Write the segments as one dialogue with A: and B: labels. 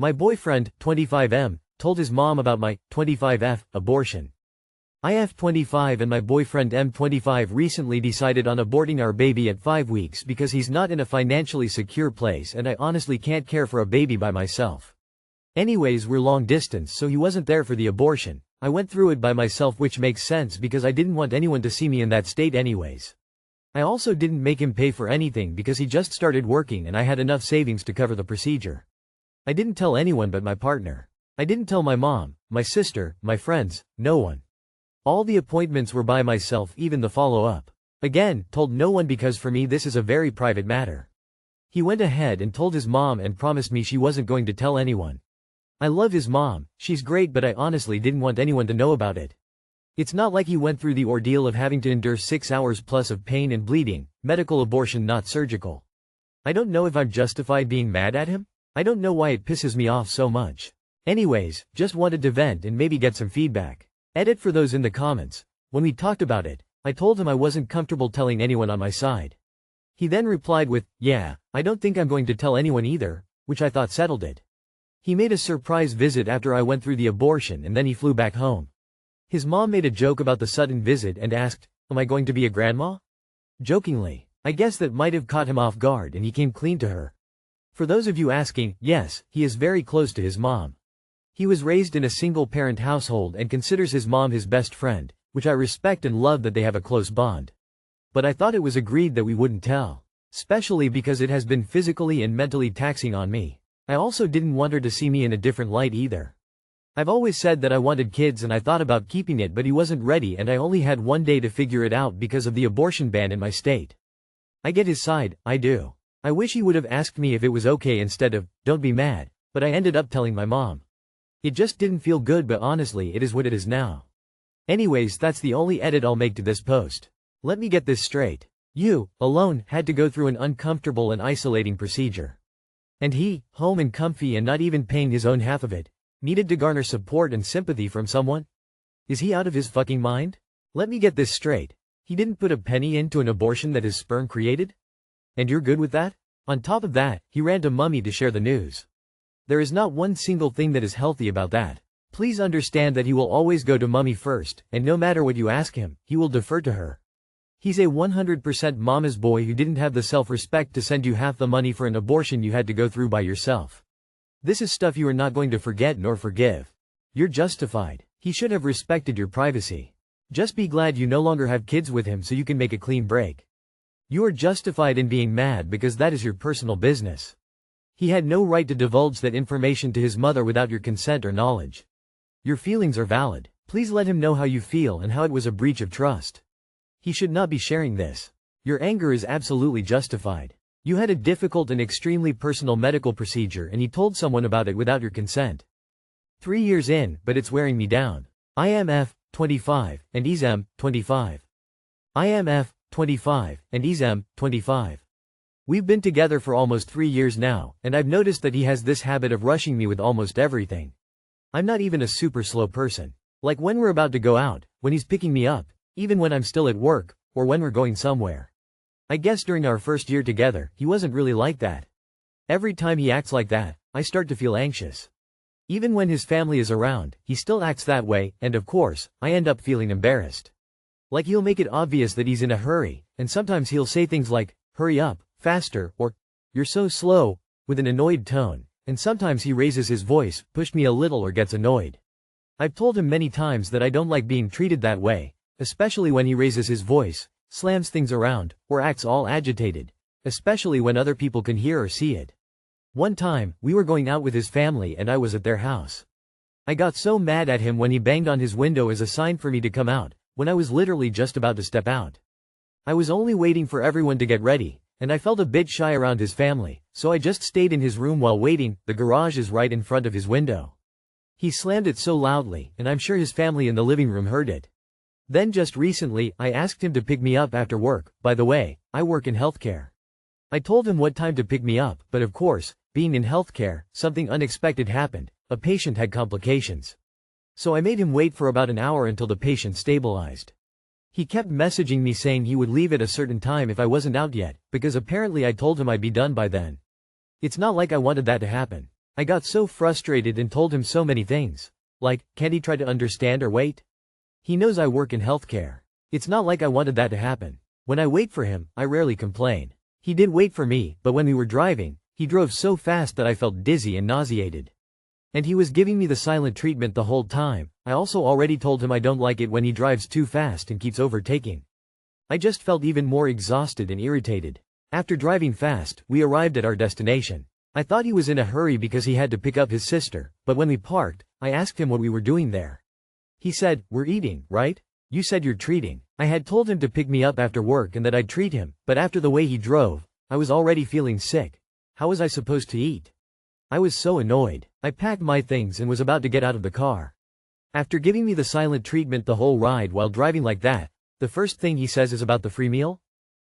A: My boyfriend, 25M, told his mom about my 25F abortion. I F25 and my boyfriend M25 recently decided on aborting our baby at 5 weeks because he's not in a financially secure place and I honestly can't care for a baby by myself. Anyways, we're long distance, so he wasn't there for the abortion. I went through it by myself, which makes sense because I didn't want anyone to see me in that state anyways. I also didn't make him pay for anything because he just started working and I had enough savings to cover the procedure. I didn't tell anyone but my partner. I didn't tell my mom, my sister, my friends, no one. All the appointments were by myself, even the follow-up. Again, told no one because for me this is a very private matter. He went ahead and told his mom and promised me she wasn't going to tell anyone. I love his mom, she's great, but I honestly didn't want anyone to know about it. It's not like he went through the ordeal of having to endure 6 hours plus of pain and bleeding, medical abortion not surgical. I don't know if I'm justified being mad at him. I don't know why it pisses me off so much. Anyways, just wanted to vent and maybe get some feedback. Edit for those in the comments. When we talked about it, I told him I wasn't comfortable telling anyone on my side. He then replied with, "Yeah, I don't think I'm going to tell anyone either," which I thought settled it. He made a surprise visit after I went through the abortion and then he flew back home. His mom made a joke about the sudden visit and asked, "Am I going to be a grandma?" Jokingly. I guess that might have caught him off guard and he came clean to her. For those of you asking, yes, he is very close to his mom. He was raised in a single-parent household and considers his mom his best friend, which I respect and love that they have a close bond. But I thought it was agreed that we wouldn't tell. Especially because it has been physically and mentally taxing on me. I also didn't want her to see me in a different light either. I've always said that I wanted kids and I thought about keeping it, but he wasn't ready and I only had one day to figure it out because of the abortion ban in my state. I get his side, I do. I wish he would have asked me if it was okay instead of, "Don't be mad," but I ended up telling my mom. It just didn't feel good, but honestly it is what it is now. Anyways, that's the only edit I'll make to this post. Let me get this straight. You, alone, had to go through an uncomfortable and isolating procedure. And he, home and comfy and not even paying his own half of it, needed to garner support and sympathy from someone? Is he out of his fucking mind? Let me get this straight. He didn't put a penny into an abortion that his sperm created? And you're good with that? On top of that, he ran to Mummy to share the news. There is not one single thing that is healthy about that. Please understand that he will always go to Mummy first, and no matter what you ask him, he will defer to her. He's a 100% mama's boy who didn't have the self-respect to send you half the money for an abortion you had to go through by yourself. This is stuff you are not going to forget nor forgive. You're justified. He should have respected your privacy. Just be glad you no longer have kids with him so you can make a clean break. You are justified in being mad because that is your personal business. He had no right to divulge that information to his mother without your consent or knowledge. Your feelings are valid. Please let him know how you feel and how it was a breach of trust. He should not be sharing this. Your anger is absolutely justified. You had a difficult and extremely personal medical procedure and he told someone about it without your consent. 3 years in, but it's wearing me down. I am F25, and he's M25. I am F25, and he's M25. We've been together for almost 3 years now, and I've noticed that he has this habit of rushing me with almost everything. I'm not even a super slow person. Like when we're about to go out, when he's picking me up, even when I'm still at work, or when we're going somewhere. I guess during our first year together, he wasn't really like that. Every time he acts like that, I start to feel anxious. Even when his family is around, he still acts that way, and of course, I end up feeling embarrassed. Like he'll make it obvious that he's in a hurry, and sometimes he'll say things like, "Hurry up, faster," or, "You're so slow," with an annoyed tone, and sometimes he raises his voice, pushed me a little or gets annoyed. I've told him many times that I don't like being treated that way, especially when he raises his voice, slams things around, or acts all agitated, especially when other people can hear or see it. One time, we were going out with his family and I was at their house. I got so mad at him when he banged on his window as a sign for me to come out, when I was literally just about to step out. I was only waiting for everyone to get ready, and I felt a bit shy around his family, so I just stayed in his room while waiting. The garage is right in front of his window. He slammed it so loudly, and I'm sure his family in the living room heard it. Then just recently, I asked him to pick me up after work. By the way, I work in healthcare. I told him what time to pick me up, but of course, being in healthcare, something unexpected happened. A patient had complications. So I made him wait for about an hour until the patient stabilized. He kept messaging me saying he would leave at a certain time if I wasn't out yet, because apparently I told him I'd be done by then. It's not like I wanted that to happen. I got so frustrated and told him so many things. Like, can't he try to understand or wait? He knows I work in healthcare. It's not like I wanted that to happen. When I wait for him, I rarely complain. He did wait for me, but when we were driving, he drove so fast that I felt dizzy and nauseated. And he was giving me the silent treatment the whole time. I also already told him I don't like it when he drives too fast and keeps overtaking. I just felt even more exhausted and irritated. After driving fast, we arrived at our destination. I thought he was in a hurry because he had to pick up his sister, but when we parked, I asked him what we were doing there. He said, "We're eating, right? You said you're treating." I had told him to pick me up after work and that I'd treat him, but after the way he drove, I was already feeling sick. How was I supposed to eat? I was so annoyed. I packed my things and was about to get out of the car. After giving me the silent treatment the whole ride while driving like that, the first thing he says is about the free meal?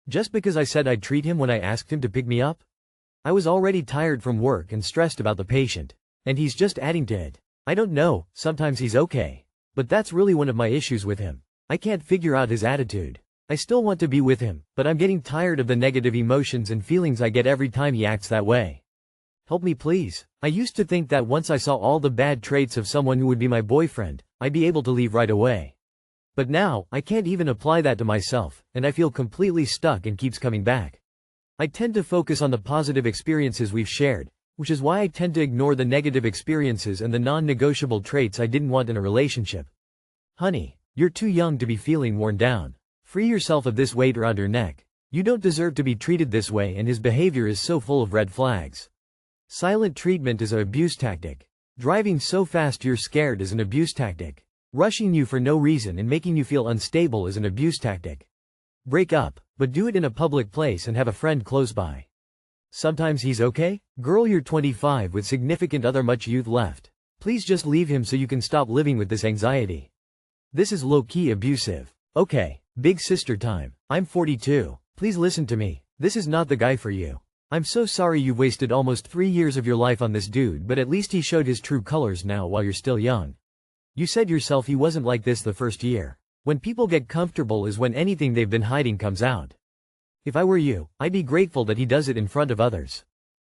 A: Just because I said I'd treat him when I asked him to pick me up? I was already tired from work and stressed about the patient. And he's just adding to it. I don't know, sometimes he's okay. But that's really one of my issues with him. I can't figure out his attitude. I still want to be with him, but I'm getting tired of the negative emotions and feelings I get every time he acts that way. Help me please. I used to think that once I saw all the bad traits of someone who would be my boyfriend, I'd be able to leave right away. But now, I can't even apply that to myself, and I feel completely stuck and keeps coming back. I tend to focus on the positive experiences we've shared, which is why I tend to ignore the negative experiences and the non-negotiable traits I didn't want in a relationship. Honey, you're too young to be feeling worn down. Free yourself of this weight around your neck. You don't deserve to be treated this way, and his behavior is so full of red flags. Silent treatment is an abuse tactic. Driving so fast you're scared is an abuse tactic. Rushing you for no reason and making you feel unstable is an abuse tactic. Break up, but do it in a public place and have a friend close by. Sometimes he's okay? Girl, you're 25 with significant other much youth left. Please just leave him so you can stop living with this anxiety. This is low-key abusive. Okay, big sister time. I'm 42. Please listen to me. This is not the guy for you. I'm so sorry you've wasted almost 3 years of your life on this dude, but at least he showed his true colors now while you're still young. You said yourself he wasn't like this the first year. When people get comfortable is when anything they've been hiding comes out. If I were you, I'd be grateful that he does it in front of others.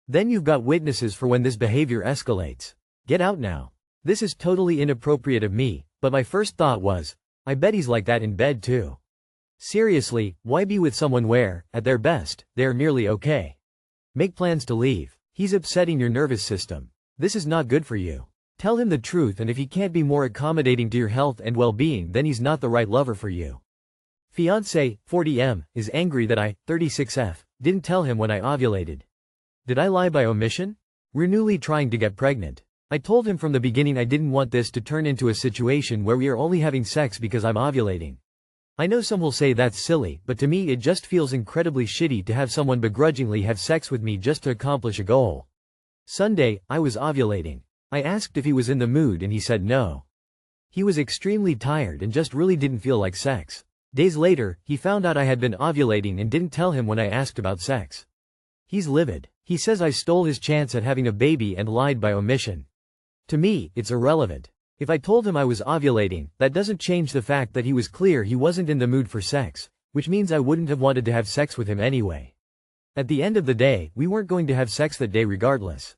A: Then you've got witnesses for when this behavior escalates. Get out now. This is totally inappropriate of me, but my first thought was, I bet he's like that in bed too. Seriously, why be with someone where, at their best, they are merely okay? Make plans to leave. He's upsetting your nervous system. This is not good for you. Tell him the truth, and if he can't be more accommodating to your health and well-being, then he's not the right lover for you. Fiancé, 40M, is angry that I, 36F, didn't tell him when I ovulated. Did I lie by omission? We're newly trying to get pregnant. I told him from the beginning I didn't want this to turn into a situation where we are only having sex because I'm ovulating. I know some will say that's silly, but to me it just feels incredibly shitty to have someone begrudgingly have sex with me just to accomplish a goal. Sunday, I was ovulating. I asked if he was in the mood and he said no. He was extremely tired and just really didn't feel like sex. Days later, he found out I had been ovulating and didn't tell him when I asked about sex. He's livid. He says I stole his chance at having a baby and lied by omission. To me, it's irrelevant. If I told him I was ovulating, that doesn't change the fact that he was clear he wasn't in the mood for sex, which means I wouldn't have wanted to have sex with him anyway. At the end of the day, we weren't going to have sex that day regardless.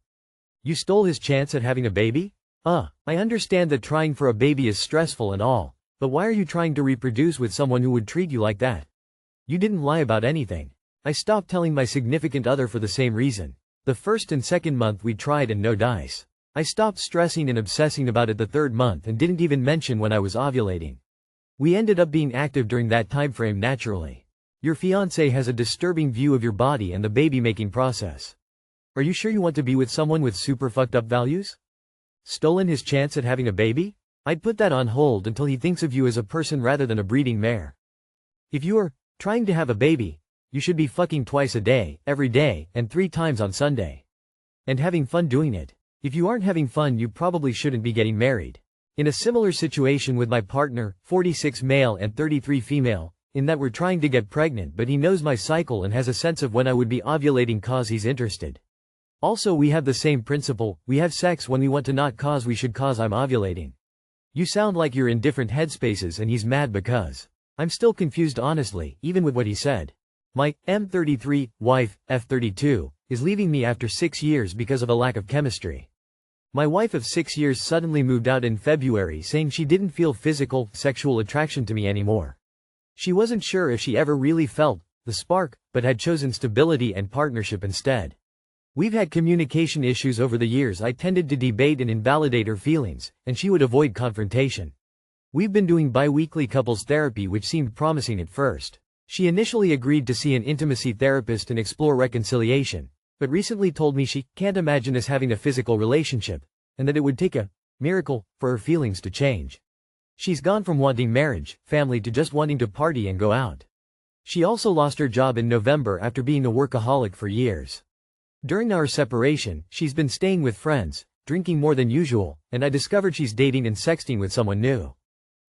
A: You stole his chance at having a baby? I understand that trying for a baby is stressful and all, but why are you trying to reproduce with someone who would treat you like that? You didn't lie about anything. I stopped telling my significant other for the same reason. The first and second month we tried and no dice. I stopped stressing and obsessing about it the third month and didn't even mention when I was ovulating. We ended up being active during that time frame naturally. Your fiancé has a disturbing view of your body and the baby-making process. Are you sure you want to be with someone with super fucked up values? Stolen his chance at having a baby? I'd put that on hold until he thinks of you as a person rather than a breeding mare. If you are trying to have a baby, you should be fucking twice a day, every day, and 3 times on Sunday. And having fun doing it. If you aren't having fun, you probably shouldn't be getting married. In a similar situation with my partner, 46 male and 33 female, in that we're trying to get pregnant but he knows my cycle and has a sense of when I would be ovulating cause he's interested. Also we have the same principle, we have sex when we want to not cause we should cause I'm ovulating. You sound like you're in different headspaces and he's mad because. I'm still confused honestly, even with what he said. My M33 wife, F32, is leaving me after 6 years because of a lack of chemistry. My wife of 6 years suddenly moved out in February saying she didn't feel physical, sexual attraction to me anymore. She wasn't sure if she ever really felt the spark, but had chosen stability and partnership instead. We've had communication issues over the years. I tended to debate and invalidate her feelings, and she would avoid confrontation. We've been doing bi-weekly couples therapy, which seemed promising at first. She initially agreed to see an intimacy therapist and explore reconciliation, but recently told me she can't imagine us having a physical relationship, and that it would take a miracle for her feelings to change. She's gone from wanting marriage, family to just wanting to party and go out. She also lost her job in November after being a workaholic for years. During our separation, she's been staying with friends, drinking more than usual, and I discovered she's dating and sexting with someone new.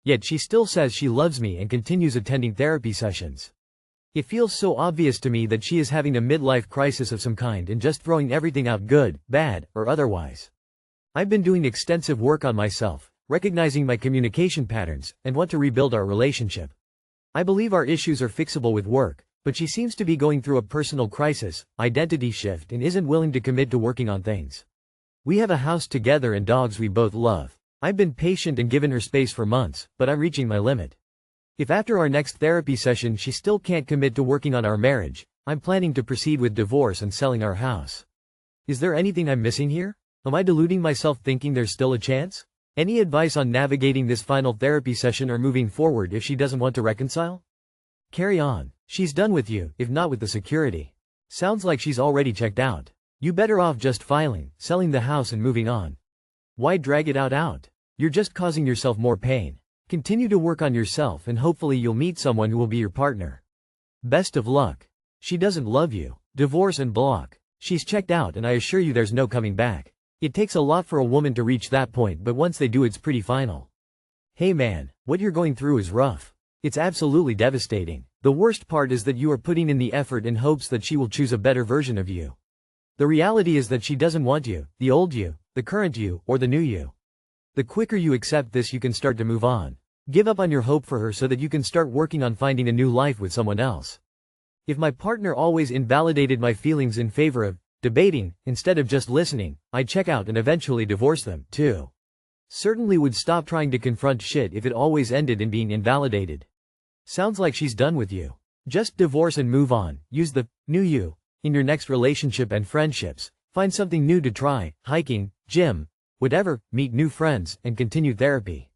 A: Yet she still says she loves me and continues attending therapy sessions. It feels so obvious to me that she is having a midlife crisis of some kind and just throwing everything out, good, bad, or otherwise. I've been doing extensive work on myself, recognizing my communication patterns, and want to rebuild our relationship. I believe our issues are fixable with work, but she seems to be going through a personal crisis, identity shift, and isn't willing to commit to working on things. We have a house together and dogs we both love. I've been patient and given her space for months, but I'm reaching my limit. If after our next therapy session she still can't commit to working on our marriage, I'm planning to proceed with divorce and selling our house. Is there anything I'm missing here? Am I deluding myself thinking there's still a chance? Any advice on navigating this final therapy session or moving forward if she doesn't want to reconcile? Carry on. She's done with you, if not with the security. Sounds like she's already checked out. You better off just filing, selling the house and moving on. Why drag it out? You're just causing yourself more pain. Continue to work on yourself and hopefully you'll meet someone who will be your partner. Best of luck. She doesn't love you. Divorce and block. She's checked out and I assure you there's no coming back. It takes a lot for a woman to reach that point, but once they do it's pretty final. Hey man, what you're going through is rough. It's absolutely devastating. The worst part is that you are putting in the effort in hopes that she will choose a better version of you. The reality is that she doesn't want you, the old you, the current you, or the new you. The quicker you accept this, you can start to move on. Give up on your hope for her so that you can start working on finding a new life with someone else. If my partner always invalidated my feelings in favor of debating, instead of just listening, I'd check out and eventually divorce them, too. Certainly would stop trying to confront shit if it always ended in being invalidated. Sounds like she's done with you. Just divorce and move on. Use the new you in your next relationship and friendships. Find something new to try, hiking, gym, whatever, meet new friends, and continue therapy.